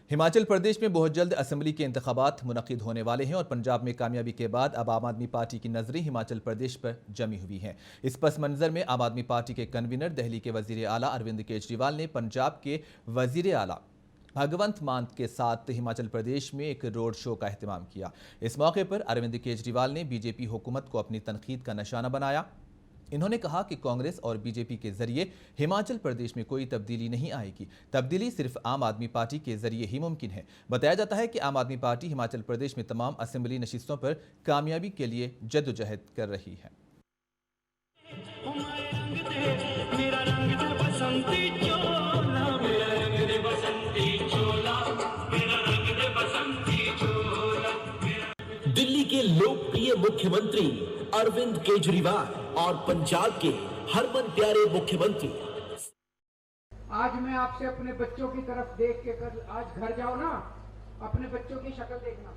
हिमाचल प्रदेश में बहुत जल्द असेंबली के इंतखाबात मुनक्किद होने वाले हैं और पंजाब में कामयाबी के बाद अब आम आदमी पार्टी की नजरें हिमाचल प्रदेश पर जमी हुई हैं। इस पस मंजर में आम आदमी पार्टी के कन्वीनर दिल्ली के वजीर आला अरविंद केजरीवाल ने पंजाब के वजीर आला भगवंत मान के साथ हिमाचल प्रदेश में एक रोड शो का एहतमाम किया। इस मौके पर अरविंद केजरीवाल ने बीजेपी हुकूमत को अपनी तनकीद का निशाना बनाया। इन्होंने कहा कि कांग्रेस और बीजेपी के जरिए हिमाचल प्रदेश में कोई तब्दीली नहीं आएगी। तब्दीली सिर्फ आम आदमी पार्टी के जरिए ही मुमकिन है। बताया जाता है कि आम आदमी पार्टी हिमाचल प्रदेश में तमाम असेंबली नशिस्तों पर कामयाबी के लिए जद्दोजहद कर रही है। दिल्ली के लोकप्रिय मुख्यमंत्री अरविंद केजरीवाल और पंजाब के हरमन प्यारे मुख्यमंत्री। आज मैं आपसे अपने बच्चों की तरफ देख के आज घर जाओ ना, अपने बच्चों की शक्ल देखना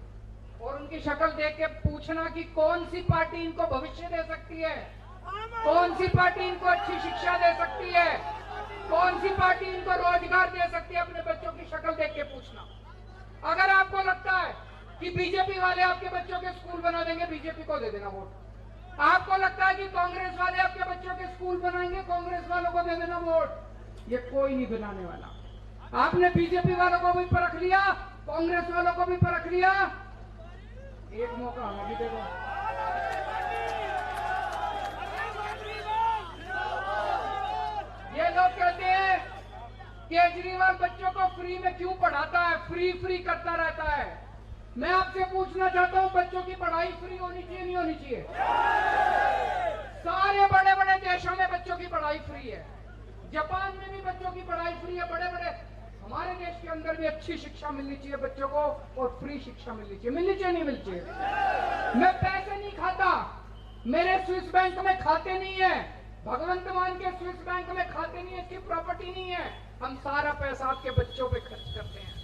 और उनकी शक्ल देख के पूछना कि कौन सी पार्टी इनको भविष्य दे सकती है, कौन सी पार्टी इनको अच्छी शिक्षा दे सकती है, कौन सी पार्टी इनको रोजगार दे सकती है। अपने बच्चों की शक्ल देख के पूछना। अगर आपको लगता है कि बीजेपी वाले आपके बच्चों के स्कूल बना देंगे, बीजेपी को दे देना वोट। आपको लगता है कि कांग्रेस वाले आपके बच्चों के स्कूल बनाएंगे, कांग्रेस वालों को दे देना वोट। ये कोई नहीं बनाने वाला। आपने बीजेपी वालों को भी परख लिया, कांग्रेस वालों को भी परख लिया, एक मौका हमें भी दे दो। ये लोग कहते हैं केजरीवाल बच्चों को फ्री में क्यों पढ़ाता है, फ्री करता रहता है। मैं आपसे पूछना चाहता हूं, बच्चों की पढ़ाई फ्री होनी चाहिए नहीं होनी चाहिए? सारे बड़े बड़े देशों में बच्चों की पढ़ाई फ्री है। जापान में भी बच्चों की पढ़ाई फ्री है। बड़े बड़े हमारे देश के अंदर भी अच्छी शिक्षा मिलनी चाहिए बच्चों को और फ्री शिक्षा मिलनी चाहिए। मिलनी चाहिए नहीं मिलनी चाहिए? मैं पैसे नहीं खाता, मेरे स्विस बैंक में खाते नहीं है, भगवंत मान के स्विस बैंक में खाते नहीं है, इसकी प्रॉपर्टी नहीं है। हम सारा पैसा आपके बच्चों पे खर्च करते हैं।